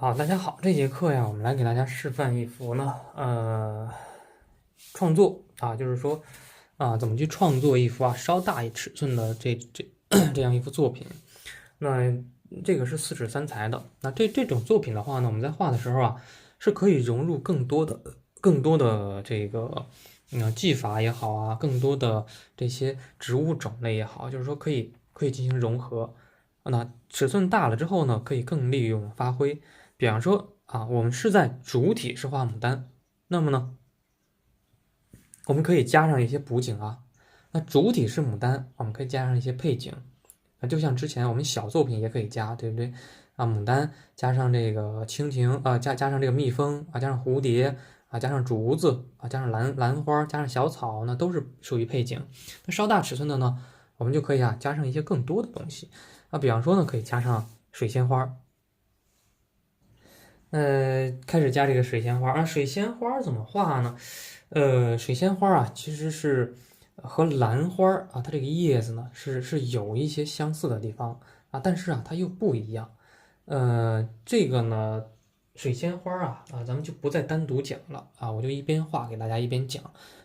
好，大家好，这节课呀，我们来给大家示范一幅呢，创作啊，就是说啊，怎么去创作一幅稍大一尺寸的这样一幅作品。那这个是4指3裁的。那这种作品的话呢，我们在画的时候啊，是可以融入更多的这个技法也好啊，更多的这些植物种类也好，就是说可以进行融合。那尺寸大了之后呢，可以更利用发挥。比方说啊，我们是在主体是画牡丹，那么呢，我们可以加上一些补景啊。那主体是牡丹，我们可以加上一些配景。啊，就像之前我们小作品也可以加，对不对？啊，牡丹加上这个蜻蜓啊，加上这个蜜蜂啊，加上蝴蝶啊，加上竹子啊，加上兰花，加上小草，那都是属于配景。那稍大尺寸的呢，我们就可以加上一些更多的东西啊，比方说呢，可以加上水仙花。开始加这个水仙花啊，水仙花怎么画呢？水仙花其实是和兰花啊，它这个叶子呢是有一些相似的地方啊，但是它又不一样。这个呢，水仙花咱们就不再单独讲了啊，我就一边画给大家一边讲，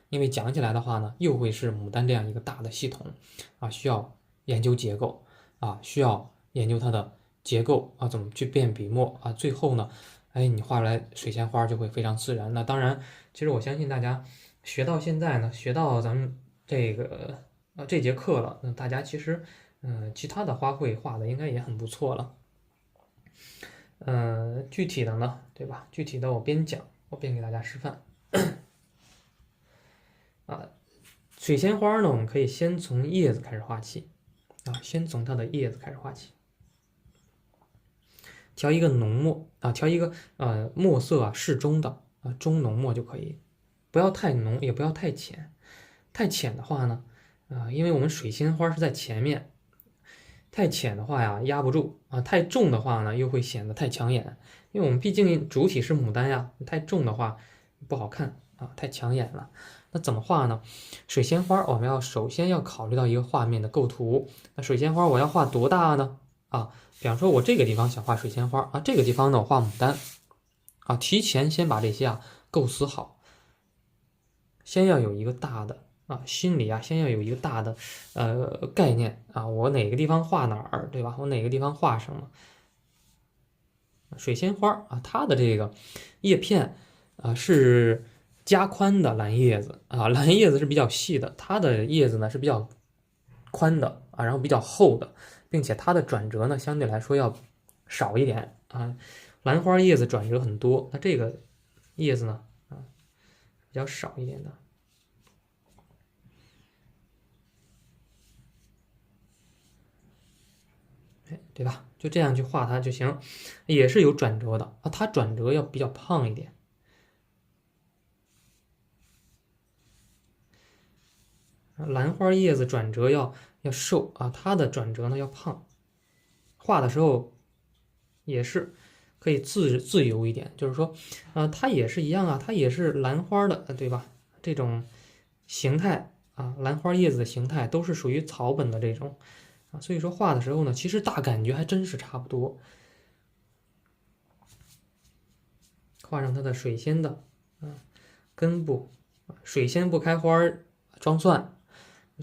因为讲起来的话呢，又会是牡丹这样一个大的系统啊，需要研究结构啊，需要研究它的结构啊，怎么去变笔墨啊，最后呢。哎，你画出来水仙花就会非常自然。那当然，其实我相信大家学到现在呢，学到咱们这节课了，那大家其实其他的花卉画的应该也很不错了。具体的呢，对吧？具体的我边讲我边给大家示范。啊，水仙花呢，我们可以先从叶子开始画起啊，先从它的叶子开始画起。调一个浓墨啊，调一个墨色适中的中浓墨就可以，不要太浓，也不要太浅。太浅的话呢，因为我们水仙花是在前面，太浅的话呀压不住啊，太重的话呢又会显得太抢眼，因为我们毕竟主体是牡丹呀，太重的话不好看啊，太抢眼了。那怎么画呢？水仙花我们首先要考虑到一个画面的构图。那水仙花我要画多大呢？比方说我这个地方想画水仙花这个地方呢我画牡丹提前先把这些构思好，先要有一个大的心里先要有一个大的概念我哪个地方画哪儿，对吧？我哪个地方画什么？水仙花它的这个叶片是加宽的蓝叶子蓝叶子是比较细的，它的叶子呢是比较宽的然后比较厚的，并且它的转折呢相对来说要少一点兰花叶子转折很多，那这个叶子呢比较少一点的。对吧？就这样去画它就行，也是有转折的它转折要比较胖一点。兰花叶子转折要瘦它的转折呢要胖。画的时候也是可以自由一点，就是说它也是一样它也是兰花的，对吧？这种形态兰花叶子的形态都是属于草本的这种所以说画的时候呢，其实大感觉还真是差不多。画上它的水仙的根部，水仙不开花装蒜，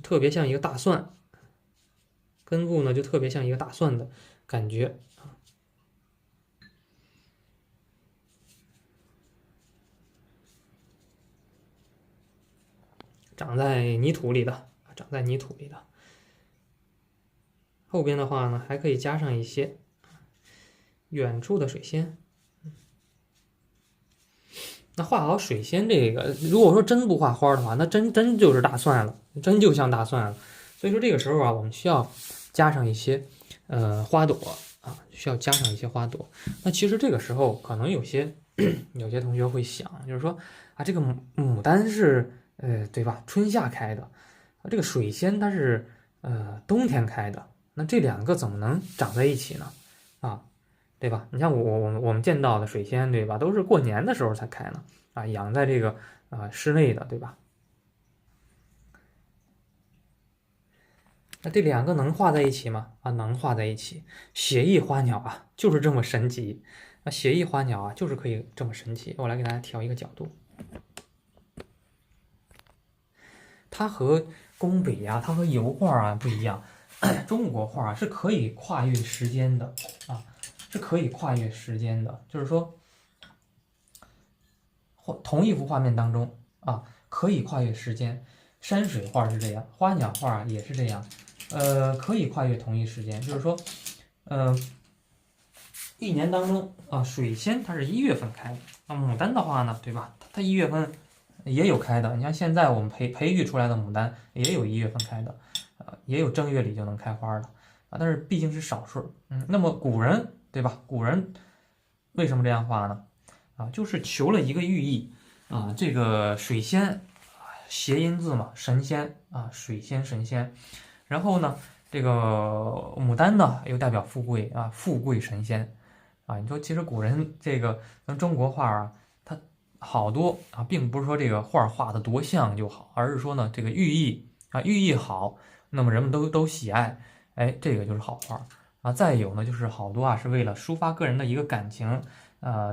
特别像一个大蒜，根部呢就特别像一个大蒜的感觉长在泥土里的，长在泥土里的。后边的话呢，还可以加上一些远处的水仙。那画好水仙这个，如果说真不画花的话，那真就是大蒜了，真就像大蒜了。所以说这个时候我们需要加上一些花朵需要加上一些花朵。那其实这个时候可能有些同学会想，就是说这个牡丹是对吧，春夏开的，这个水仙它是冬天开的，那这两个怎么能长在一起呢？对吧？你像我们见到的水仙，对吧，都是过年的时候才开呢养在这个室内的，对吧？那这两个能画在一起吗？啊，能画在一起。写意花鸟啊，就是这么神奇。那写意花鸟啊，就是可以这么神奇。我来给大家调一个角度，它和工笔啊，它和油画啊不一样。中国画是可以跨越时间的啊，是可以跨越时间的。就是说，同一幅画面当中啊，可以跨越时间。山水画是这样，花鸟画也是这样。可以跨越同一时间，就是说，一年当中啊，水仙它是1月份开的啊，牡丹的话呢，对吧？它1月份也有开的。你像现在我们培育出来的牡丹也有1月份开的，也有正月里就能开花的啊，但是毕竟是少数。那么古人对吧？古人为什么这样画呢？啊，就是求了一个寓意啊，这个水仙，谐音字嘛，神仙啊，水仙神仙。然后呢，这个牡丹呢又代表富贵啊，富贵神仙啊。你说其实古人这个咱中国画啊，它好多啊，并不是说这个画画的多像就好，而是说呢这个寓意啊，寓意好，那么人们都喜爱，哎，这个就是好画啊。再有呢，就是好多啊是为了抒发个人的一个感情，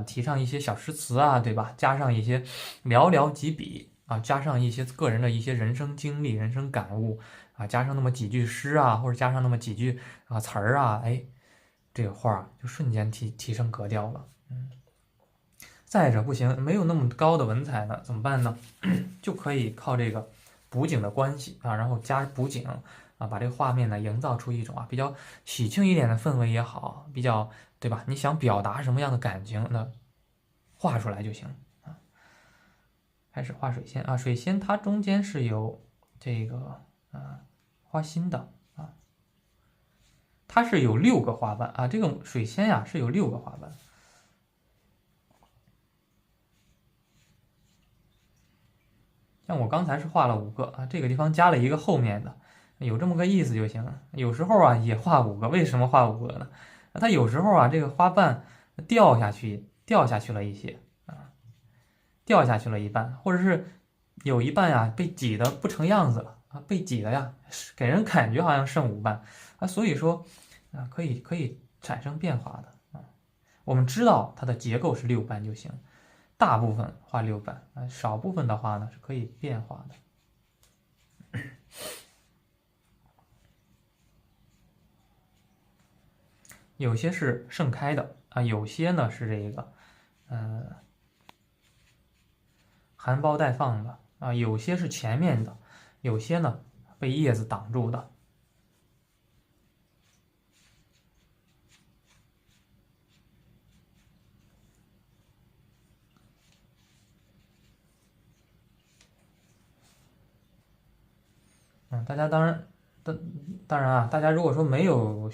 提上一些小诗词啊，对吧？加上一些寥寥几笔啊，加上一些个人的一些人生经历、人生感悟。啊，加上那么几句诗啊，或者加上那么几句啊词儿啊，哎，这个画就瞬间提升格调了。再者不行，没有那么高的文采呢，怎么办呢？就可以靠这个补景的关系啊，然后加补景啊，把这个画面呢营造出一种啊比较喜庆一点的氛围也好，比较对吧？你想表达什么样的感情，那画出来就行啊。开始画水仙啊，水仙它中间是有这个花心的啊，它是有6个花瓣啊，这个水仙呀是有6个花瓣。像我刚才是画了5个啊，这个地方加了一个后面的，有这么个意思就行。有时候啊也画5个，为什么画5个呢？它有时候啊这个花瓣掉下去了一些啊，掉下去了一半，或者是有一半呀被挤得不成样子了啊，被挤的呀给人感觉好像剩5瓣啊，所以说啊可以产生变化的啊。我们知道它的结构是6瓣就行。大部分画6瓣啊，少部分的话呢是可以变化的。有些是盛开的啊，有些呢是这个含苞待放的啊，有些是前面的，有些呢被叶子挡住的。大家当然啊，大家如果说没有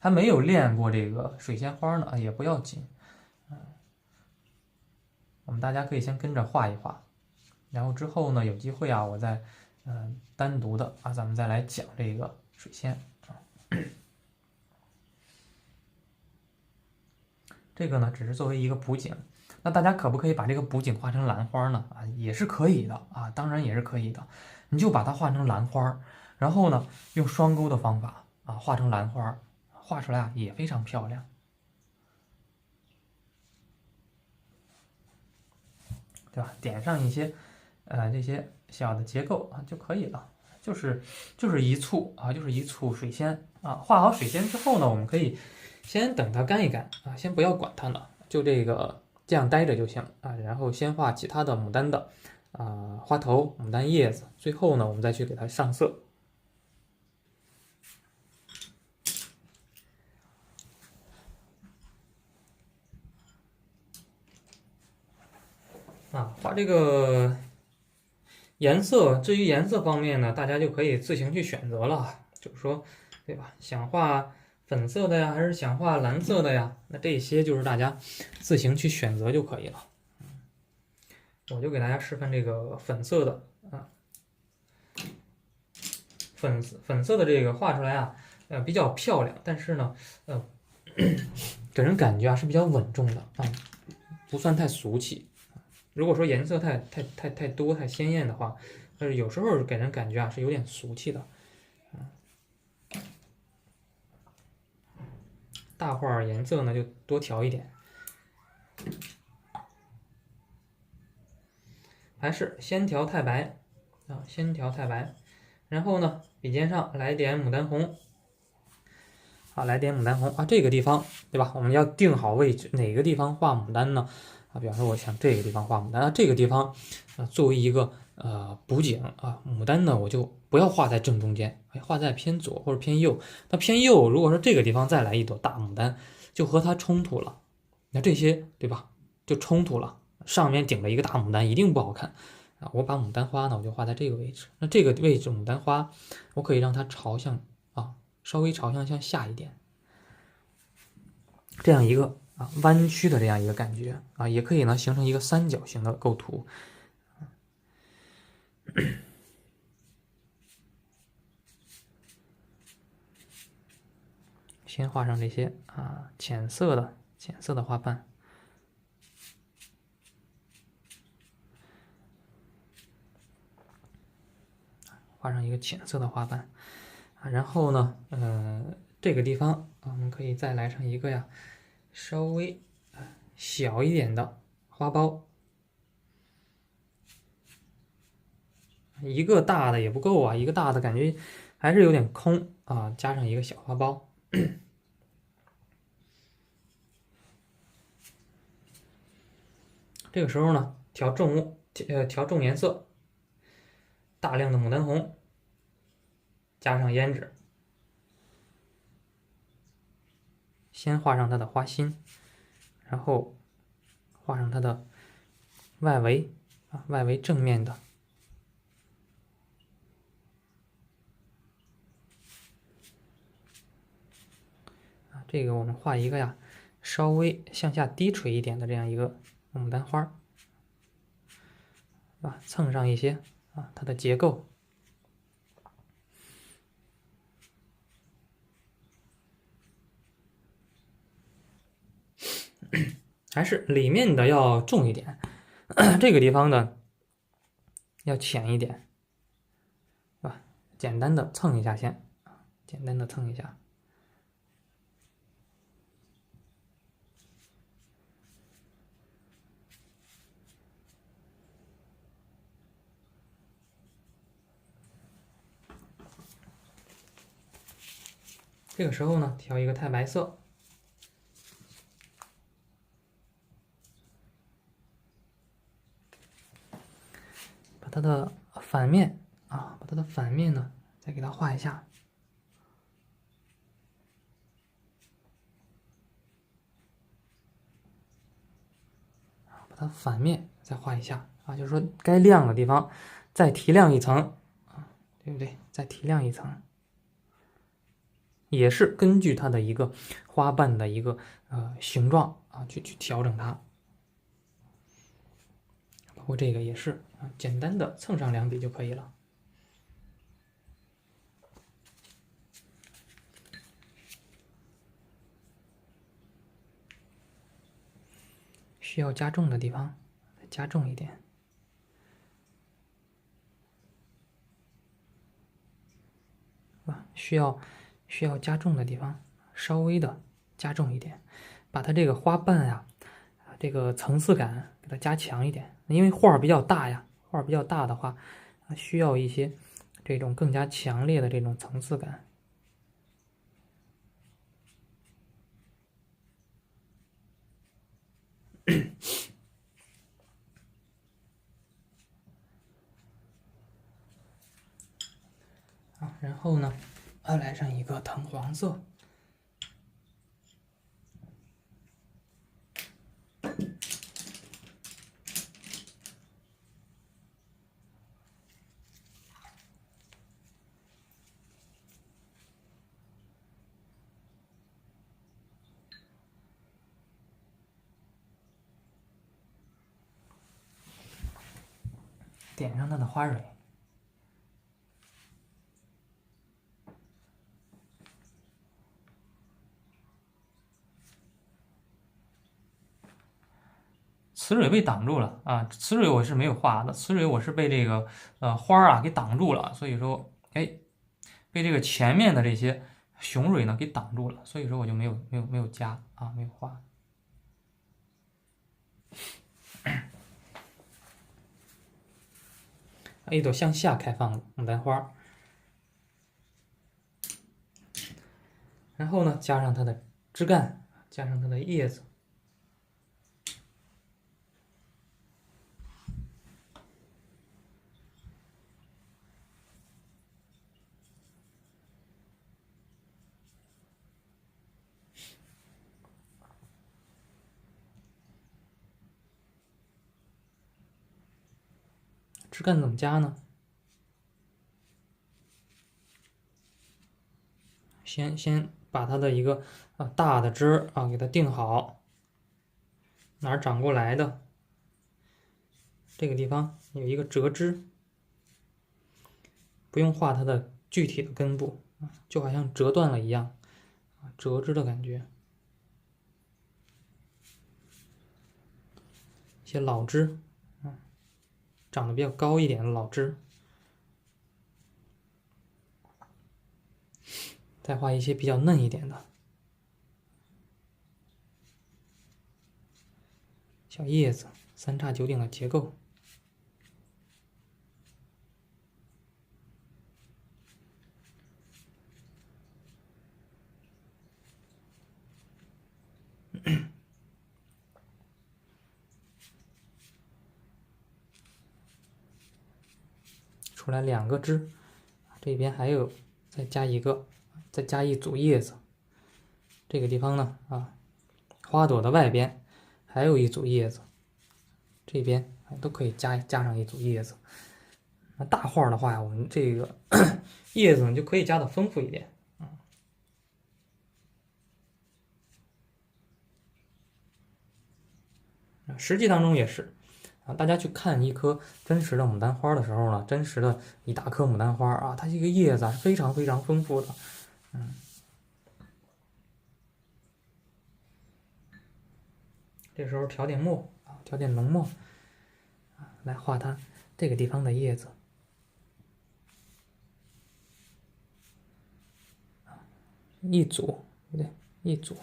还没有练过这个水仙花呢，也不要紧，我们大家可以先跟着画一画，然后之后呢，有机会啊，我再单独的啊，咱们再来讲这个水仙啊。这个呢，只是作为一个补景。那大家可不可以把这个补景画成兰花呢？啊，也是可以的啊，当然也是可以的。你就把它画成兰花，然后呢，用双钩的方法啊，画成兰花，画出来啊也非常漂亮，对吧？点上一些这些小的结构啊就可以了。就是一簇啊，就是一簇水仙啊。画好水仙之后呢，我们可以先等它干一干啊，先不要管它呢，就这样待着就行啊。然后先画其他的牡丹的花头、牡丹叶子，最后呢，我们再去给它上色。画这个颜色，至于颜色方面呢，大家就可以自行去选择了，就是说，对吧？想画粉色的呀，还是想画蓝色的呀？那这些就是大家自行去选择就可以了。我就给大家示范这个粉色的啊，粉色的这个画出来啊，比较漂亮，但是呢，给人感觉啊是比较稳重的啊，不算太俗气。如果说颜色太多太鲜艳的话，但是有时候给人感觉啊是有点俗气的。大画颜色呢就多调一点，还是先调太白啊，先调太白，然后呢笔尖上来点牡丹红。啊，来点牡丹红啊，这个地方对吧？我们要定好位置，哪个地方画牡丹呢？啊，比方说我想这个地方画牡丹，那这个地方作为一个补景啊，牡丹呢我就不要画在正中间，画在偏左或者偏右。那偏右，如果说这个地方再来一朵大牡丹，就和它冲突了。那这些对吧？就冲突了，上面顶了一个大牡丹，一定不好看啊。我把牡丹花呢，我就画在这个位置。那这个位置牡丹花，我可以让它朝向稍微朝向下一点，这样一个弯曲的这样一个感觉啊，也可以呢形成一个三角形的构图。先画上这些浅色的花瓣，画上一个浅色的花瓣啊，然后呢，这个地方我们可以再来上一个呀，稍微小一点的花苞，一个大的也不够啊，一个大的感觉还是有点空啊，加上一个小花苞。这个时候呢，调重颜色，大量的牡丹红，加上胭脂，先画上它的花心，然后画上它的外围外围正面的这个我们画一个呀，稍微向下低垂一点的这样一个牡丹花，蹭上一些它的结构。还是里面的要重一点，这个地方呢要浅一点，是吧？简单的蹭一下先，简单的蹭一下。这个时候呢，调一个太白色。把它的反面把它的反面呢，再给它画一下。把它反面再画一下就是说该亮的地方再提亮一层对不对？再提亮一层，也是根据它的一个花瓣的一个形状去调整它。包括这个也是简单的蹭上两笔就可以了。需要加重的地方再加重一点，需要加重的地方稍微的加重一点，把它这个花瓣这个层次感给它加强一点，因为画比较大呀，画比较大的话需要一些这种更加强烈的这种层次感。然后呢，来上一个藤黄色。点上它的花蕊。雌蕊被挡住了雌蕊我是没有画的，雌蕊我是被这个花给挡住了，所以说被这个前面的这些雄蕊呢给挡住了，所以说我就没有加啊，没有画。一朵向下开放的牡丹花，然后呢加上它的枝干，加上它的叶子。枝干怎么加呢？先把它的一个大的枝给它定好，哪儿长过来的，这个地方有一个折枝，不用画它的具体的根部，就好像折断了一样，折枝的感觉。一些老枝，长得比较高一点的老枝。再画一些比较嫩一点的小叶子，三叉九顶的结构。出来2个枝，这边还有再加一个，再加一组叶子。这个地方呢，花朵的外边还有一组叶子，这边都可以加上一组叶子。那大画的话，我们这个叶子呢就可以加的丰富一点。实际当中也是大家去看一棵真实的牡丹花的时候呢，真实的一大棵牡丹花它这个叶子是非常非常丰富的。这时候调点墨调点浓墨来画它这个地方的叶子。一组，对不对？一组。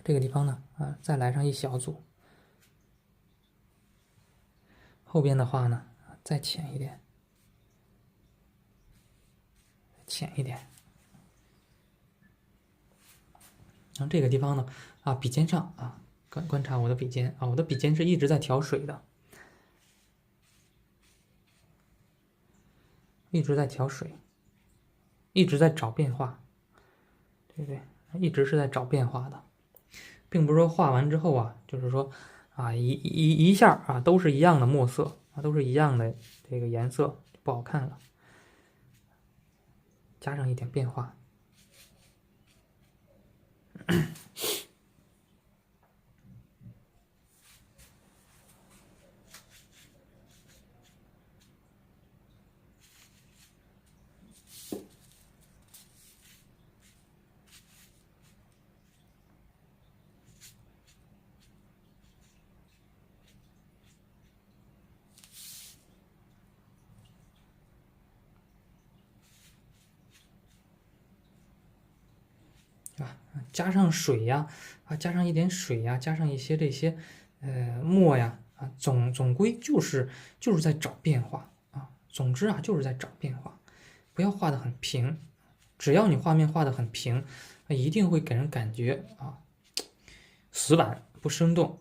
这个地方呢，再来上一小组。后边的话呢，再浅一点，浅一点。然后这个地方呢，笔尖上观察我的笔尖我的笔尖是一直在调水的，一直在调水，一直在找变化，对不对？一直是在找变化的，并不是说画完之后就是说一下都是一样的墨色都是一样的这个颜色，不好看了，加上一点变化。加上水呀，加上一点水呀，加上一些这些墨呀，总归就是在找变化总之就是在找变化，不要画的很平，只要你画面画的很平，一定会给人感觉死板不生动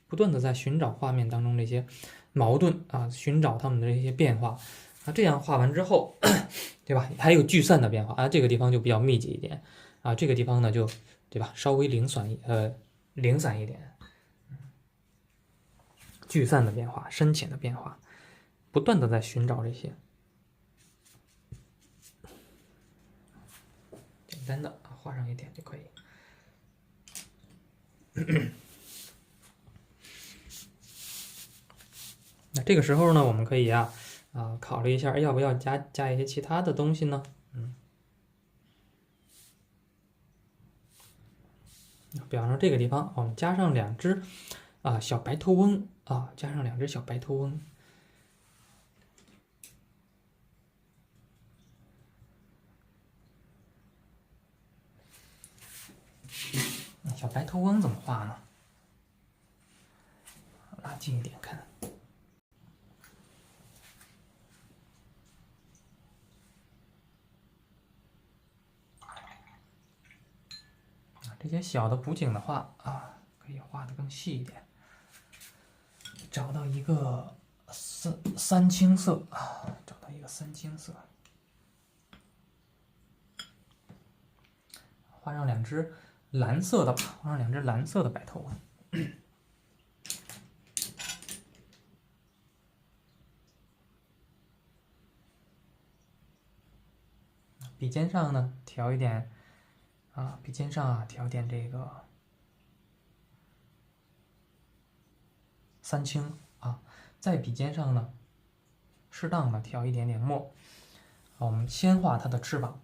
不断的在寻找画面当中这些矛盾寻找他们的这些变化这样画完之后，对吧？还有聚散的变化这个地方就比较密集一点这个地方呢就对吧？稍微零散一点，聚散的变化，深浅的变化，不断的在寻找这些。简单的画上一点就可以。那这个时候呢，我们可以考虑一下，要不要加一些其他的东西呢？比方说这个地方，我们加上2只小白头翁加上2只小白头翁。小白头翁怎么画呢？拉近一点看。这些小的补景的话啊，可以画得更细一点。找到一个三青色啊，找到一个三青色，画上两只蓝色的吧，画上两只蓝色的白头翁。笔尖上呢，调一点啊，笔尖上啊，调点这个三青啊，在笔尖上呢，适当的调一点点墨。我们先画它的翅膀，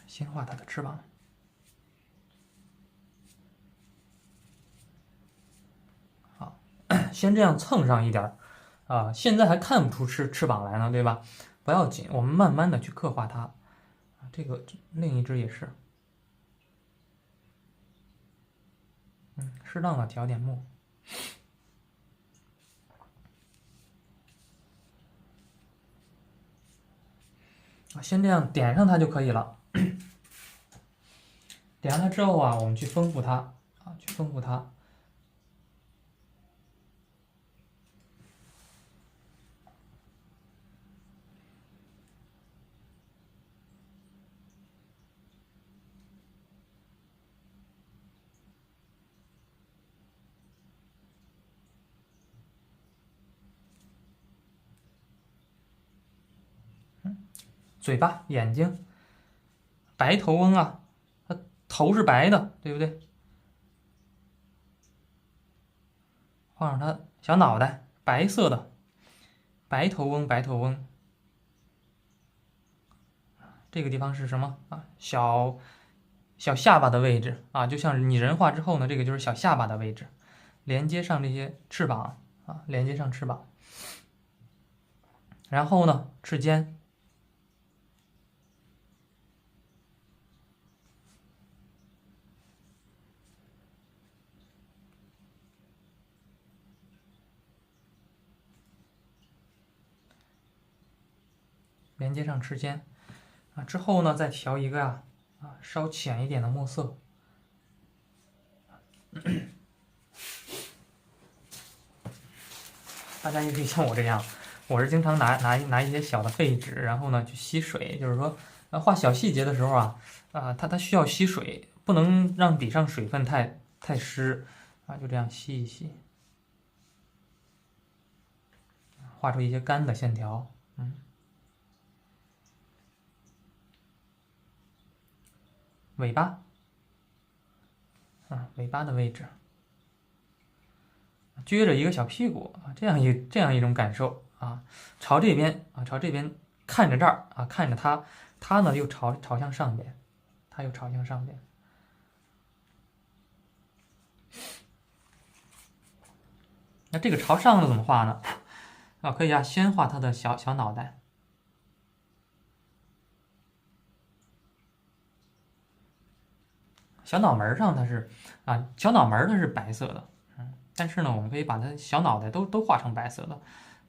先画它的翅膀。好，先这样蹭上一点啊，现在还看不出翅膀来呢，对吧？不要紧，我们慢慢的去刻画它。这个另一只也是，适当的调点墨。先这样点上它就可以了。点上它之后啊，我们去丰富它啊，去丰富它。嘴巴、眼睛，白头翁啊，它头是白的，对不对？画上它小脑袋，白色的，白头翁，白头翁。这个地方是什么啊？小下巴的位置啊，就像你人画之后呢，这个就是小下巴的位置，连接上这些翅膀啊，连接上翅膀。然后呢，翅尖。连接上翅尖啊，之后呢，再调一个稍浅一点的墨色。大家也可以像我这样，我是经常拿一些小的废纸，然后呢去吸水，就是说，画小细节的时候它需要吸水，不能让笔上水分太湿啊，就这样吸一吸，画出一些干的线条，尾巴，尾巴的位置，撅着一个小屁股啊，这样一种感受啊，朝这边看着这儿啊，看着它呢又朝向上边，它又朝向上边。那这个朝上的怎么画呢？啊，可以啊，先画它的小脑袋。小脑门上它是小脑门它是白色的，但是呢，我们可以把它小脑袋都画成白色的，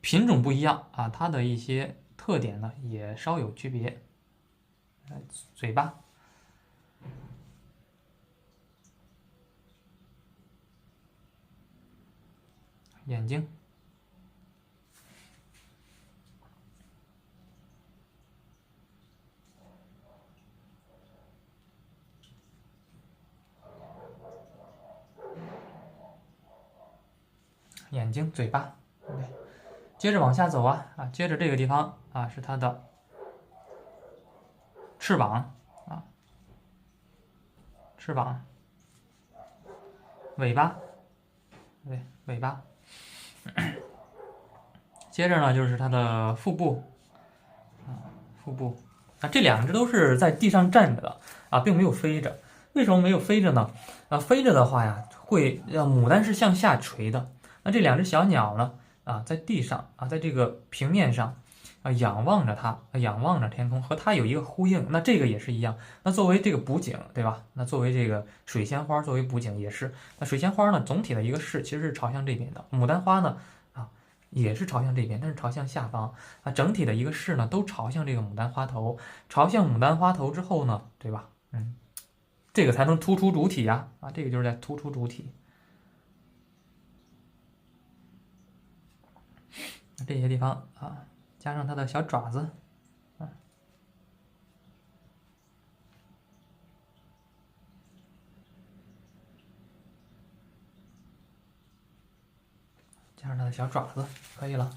品种不一样啊，它的一些特点呢也稍有区别。嘴巴，眼睛，嘴巴，对不对？接着往下走接着这个地方是它的翅膀翅膀，尾巴，对，尾巴。接着呢就是它的腹部腹部这两只都是在地上站着的并没有飞着。为什么没有飞着呢？飞着的话呀，会牡丹是向下垂的。那这两只小鸟呢在地上在这个平面上仰望着它，仰望着天空，和它有一个呼应。那这个也是一样。那作为这个补景，对吧？那作为这个水仙花作为补景也是。那水仙花呢，总体的一个势其实是朝向这边的。牡丹花呢，也是朝向这边，但是朝向下方。整体的一个势呢，都朝向这个牡丹花头。朝向牡丹花头之后呢，对吧？这个才能突出主体呀。这个就是在突出主体。这些地方加上它的小爪子，加上它的小爪子，可以了。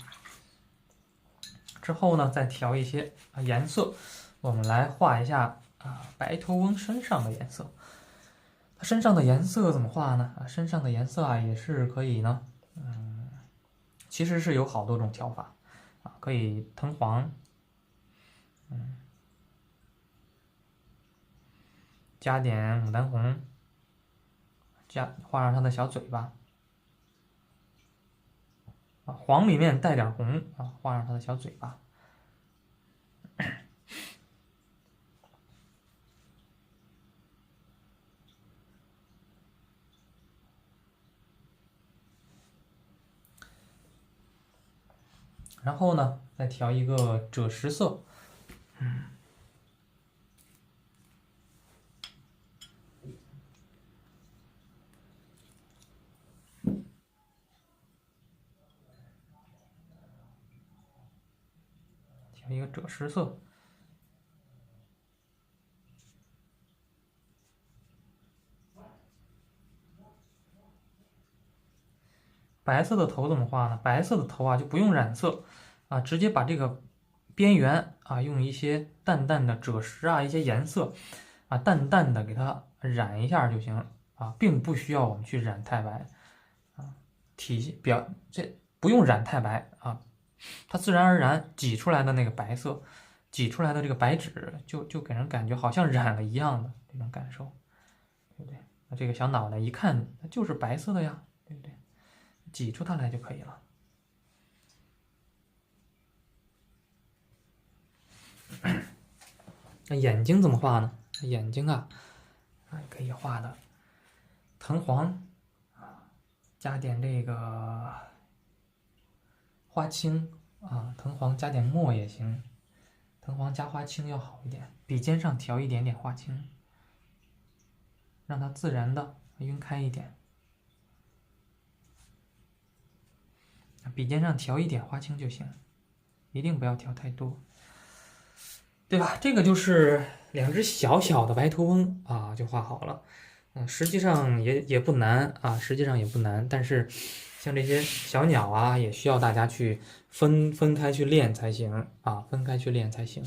之后呢，再调一些颜色，我们来画一下白头翁身上的颜色。它身上的颜色怎么画呢？身上的颜色也是可以呢，其实是有好多种调法可以藤黄，加点牡丹红，画上它的小嘴巴，黄里面带点红画上它的小嘴巴。然后呢，再调一个赭石色，调一个赭石色。白色的头怎么画呢？白色的头就不用染色直接把这个边缘用一些淡淡的赭石一些颜色淡淡的给它染一下就行并不需要我们去染太白这不用染太白它自然而然挤出来的那个白色，挤出来的这个白纸就给人感觉好像染了一样的这种感受，对不对？那这个小脑袋一看它就是白色的呀，对不对？挤出它来就可以了。那眼睛怎么画呢？眼睛可以画的藤黄加点这个花青藤黄加点墨也行，藤黄加花青要好一点。笔尖上调一点点花青，让它自然的晕开一点。笔尖上调一点花青就行，一定不要调太多，对吧？这个就是两只小小的白头翁就画好了。实际上也不难实际上也不难。但是像这些小鸟也需要大家去分开去练才行分开去练才行。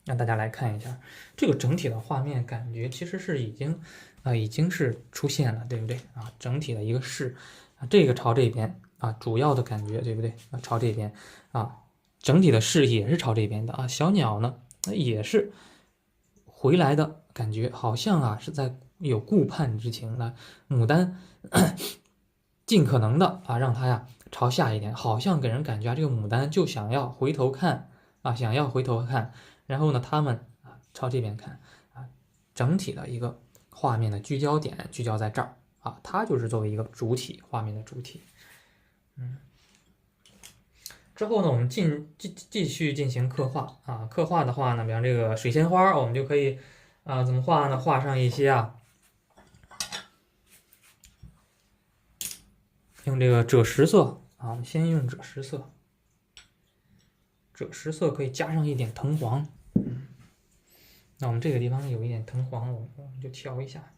让大家来看一下这个整体的画面，感觉其实是已经是出现了，对不对整体的一个势这个朝这边主要的感觉，对不对朝这边整体的势也是朝这边的小鸟呢也是回来的感觉，好像是在有顾盼之情的。牡丹尽可能的让它朝下一点，好像给人感觉这个牡丹就想要回头看想要回头看，然后呢它们朝这边看整体的一个画面的聚焦点聚焦在这儿它就是作为一个主体，画面的主体。之后呢，我们继续进行刻画刻画的话呢，比方这个水仙花，我们就可以怎么画呢？画上一些用这个赭石色我们先用赭石色，赭石色可以加上一点藤黄。那我们这个地方有一点藤黄，我们就调一下，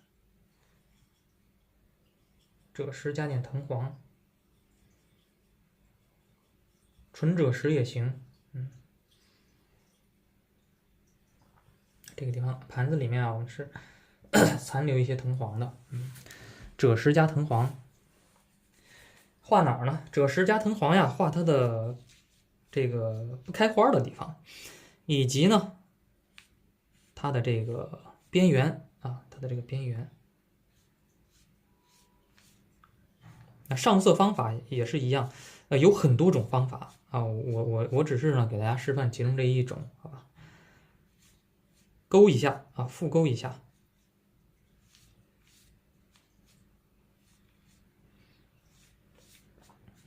赭石加点藤黄。纯赭石也行，这个地方盘子里面我们是残留一些藤黄的，赭石加藤黄，画哪儿呢？赭石加藤黄画它的这个不开花的地方，以及呢它的这个边缘它的这个边缘。那上色方法也是一样。有很多种方法啊，我只是呢给大家示范其中这一种，好吧？勾一下啊，复勾一下，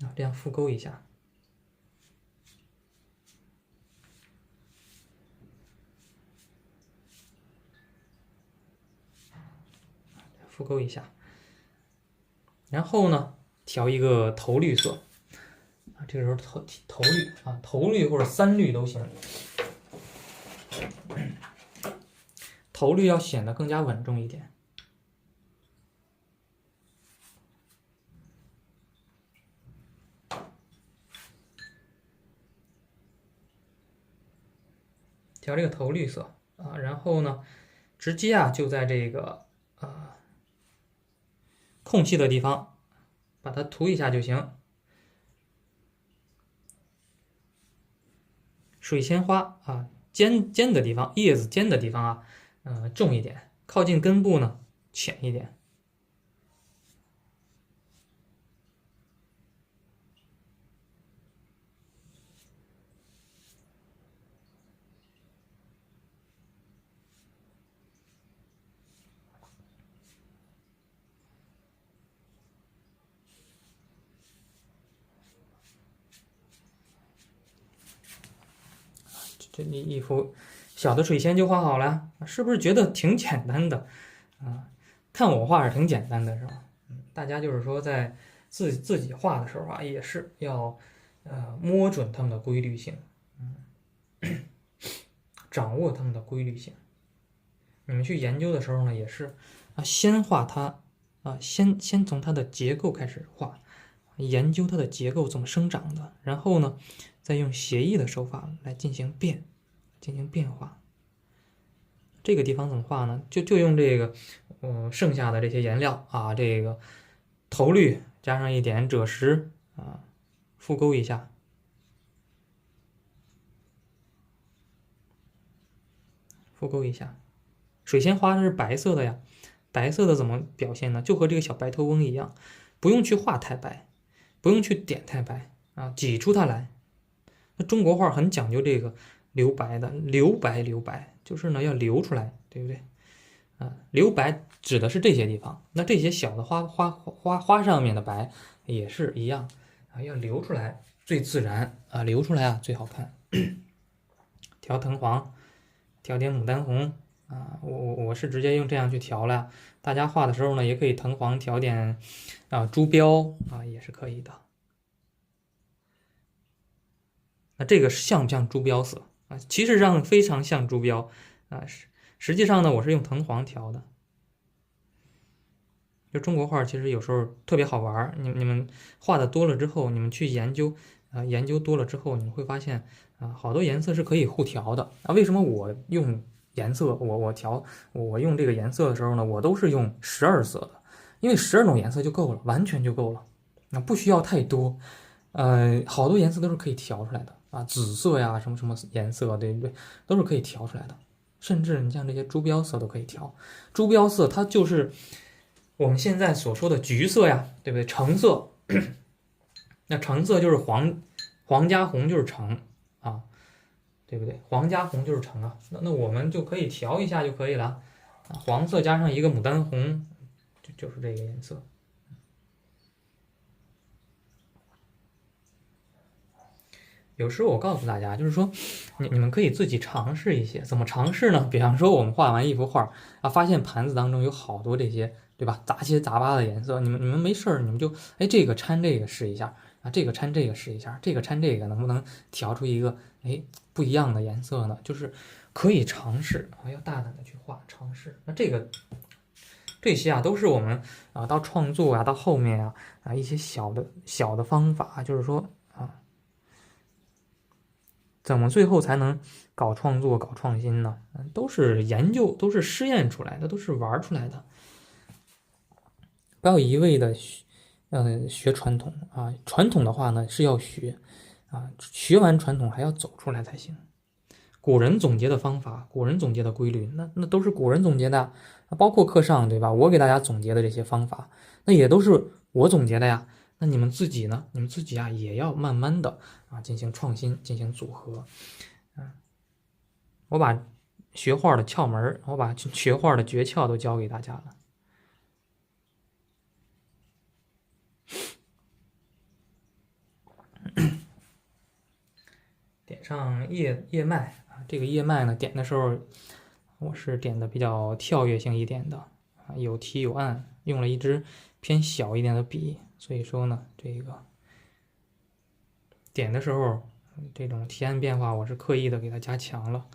啊，这样复勾一下，复勾一下，然后呢，调一个头绿色啊，这个时候头绿啊，头绿或者3绿都行。头绿要显得更加稳重一点。调这个头绿色啊，然后呢，直接啊就在这个空隙的地方把它涂一下就行。水仙花啊，尖的地方，叶子尖的地方啊，重一点，靠近根部呢浅一点。这一幅小的水仙就画好了，是不是觉得挺简单的啊？看我画是挺简单的，是吧？大家就是说在自己画的时候啊，也是要摸准它们的规律性，掌握它们的规律性。你们去研究的时候呢，也是啊，先画它啊，先从它的结构开始画，研究它的结构怎么生长的，然后呢，再用写意的手法来进行变化。这个地方怎么画呢？就用这个剩下的这些颜料啊，这个头绿加上一点赭石啊，复勾一下，复勾一下。水仙花是白色的呀，白色的怎么表现呢？就和这个小白头翁一样，不用去画太白，不用去点太白啊，挤出它来。那中国画很讲究这个留白的，留白，就是呢要留出来，对不对？啊，留白指的是这些地方，那这些小的花上面的白也是一样啊，要留出来最自然啊，留出来啊最好看。调藤黄，调点牡丹红啊，我是直接用这样去调了。大家画的时候呢，也可以藤黄调点朱标啊，也是可以的。那这个像不像朱标色啊？其实上非常像朱标啊，实际上呢，我是用藤黄调的。就中国画其实有时候特别好玩，你们画的多了之后，你们去研究研究多了之后，你们会发现好多颜色是可以互调的啊。为什么我用颜色，我用这个颜色的时候呢，我都是用12色的，因为12种颜色就够了，完全就够了，那不需要太多。好多颜色都是可以调出来的啊，紫色呀，什么什么颜色，对不对？都是可以调出来的。甚至你像这些朱标色都可以调，朱标色它就是我们现在所说的橘色呀，对不对？橙色，那橙色就是黄加红就是橙啊，对不对？黄加红就是橙啊，那我们就可以调一下就可以了啊，黄色加上一个牡丹红，就是这个颜色。有时候我告诉大家，就是说，你们可以自己尝试一些，怎么尝试呢？比方说，我们画完一幅画啊，发现盘子当中有好多这些，对吧？杂七杂八的颜色，你们没事儿，你们就这个掺这个试一下啊，这个掺这个试一下，这个掺这个能不能调出一个不一样的颜色呢？就是可以尝试啊，要大胆的去画，尝试。那这些都是我们到创作到后面一些小的方法，就是说。怎么最后才能搞创作、搞创新呢？都是研究，都是试验出来的，都是玩出来的。不要一味的学传统啊，传统的话呢是要学啊，学完传统还要走出来才行。古人总结的方法，古人总结的规律，那都是古人总结的，包括课上对吧？我给大家总结的这些方法，那也都是我总结的呀。那你们自己呢？你们自己啊也要慢慢的进行创新，进行组合。我把学画的窍门，我把学画的诀窍都教给大家了。点上叶脉啊，这个叶脉呢，点的时候我是点的比较跳跃性一点的有提有按，用了一支偏小一点的笔，所以说呢，这个点的时候这种提按变化我是刻意的给它加强了。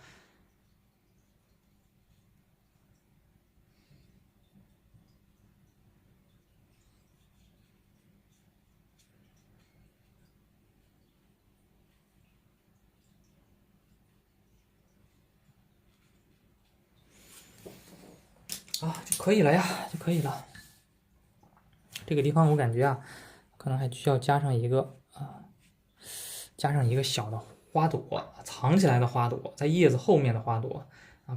就可以了呀，就可以了。这个地方我感觉可能还需要加上一个小的花朵，藏起来的花朵，在叶子后面的花朵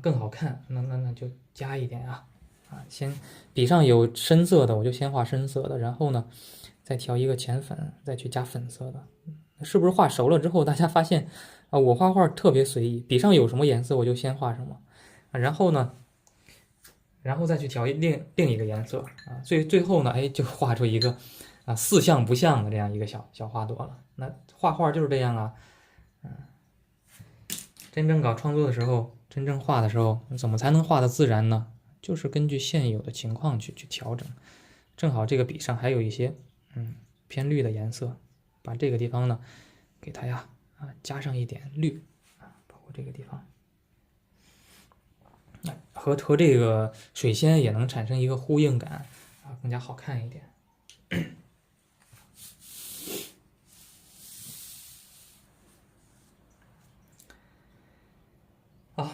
更好看。那就加一点先笔上有深色的，我就先画深色的，然后呢，再调一个浅粉，再去加粉色的。是不是画熟了之后，大家发现我画画特别随意，笔上有什么颜色我就先画什么然后呢，然后再去调另一个颜色最后呢，就画出一个四象不像的这样一个小花朵了。那画画就是这样真正搞创作的时候，真正画的时候，怎么才能画得自然呢？就是根据现有的情况去调整。正好这个笔上还有一些偏绿的颜色，把这个地方呢给它加上一点绿包括这个地方。和这个水仙也能产生一个呼应感更加好看一点。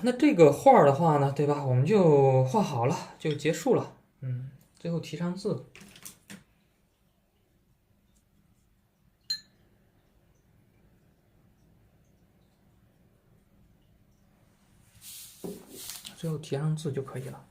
那这个画的话呢，对吧？我们就画好了，就结束了。最后提上字。最后提上字就可以了。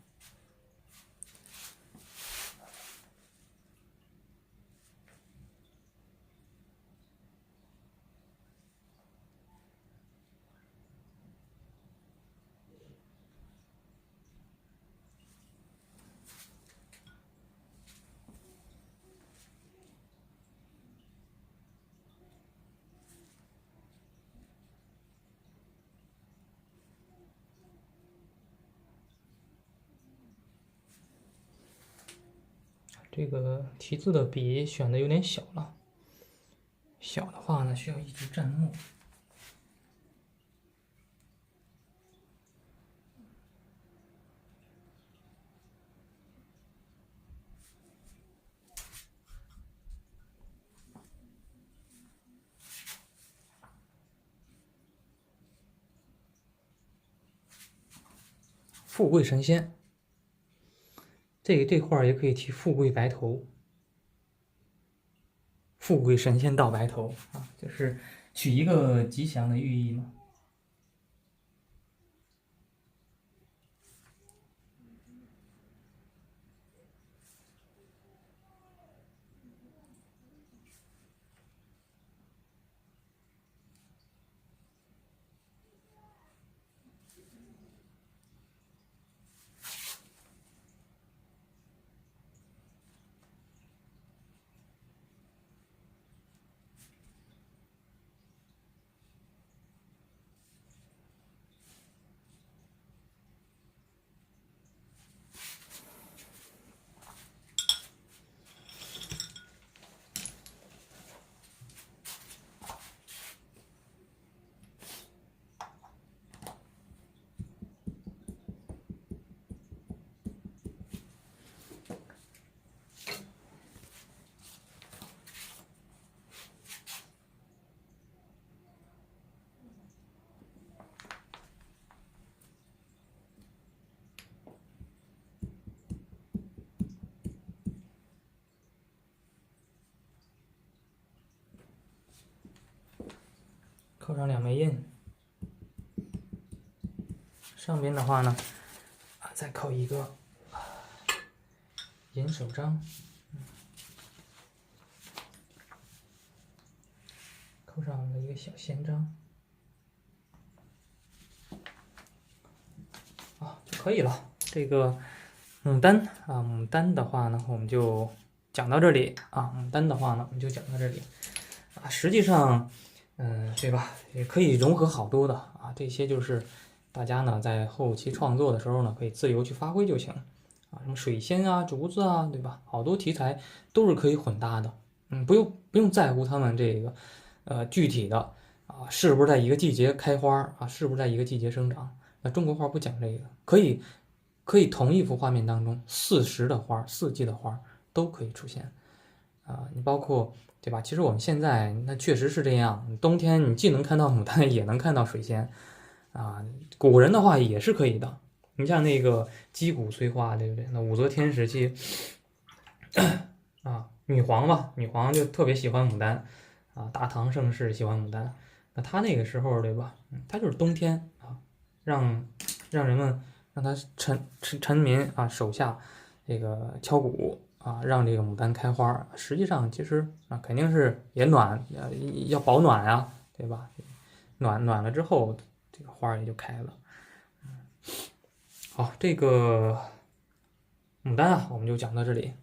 这个题字的笔选的有点小了，小的话呢需要一直蘸墨。富贵神仙，这画也可以提富贵白头，富贵神仙到白头就是取一个吉祥的寓意嘛。扣上2枚印，上边的话呢，再扣一个银手章。小宪章啊就可以了。这个牡丹啊，牡丹的话呢，我们就讲到这里啊。牡丹的话呢，我们就讲到这里啊。实际上，对吧？也可以融合好多的啊。这些就是大家呢在后期创作的时候呢，可以自由去发挥就行啊。什么水仙啊、竹子啊，对吧？好多题材都是可以混搭的。不用在乎他们这个具体的啊是不是在一个季节开花啊，是不是在一个季节生长。那中国画不讲这个，可以同一幅画面当中40的花、4季的花都可以出现啊。你包括对吧？其实我们现在那确实是这样，冬天你既能看到牡丹，也能看到水仙啊。古人的话也是可以的。你像那个击鼓催花，对不对？那武则天时期啊，女皇嘛，女皇就特别喜欢牡丹啊，大唐盛世喜欢牡丹。那她那个时候对吧？她就是冬天啊，让人们让他臣民啊手下这个敲鼓啊，让这个牡丹开花。实际上其实啊肯定是也要保暖啊，对吧？暖了之后，这个花也就开了。好，这个牡丹啊，我们就讲到这里。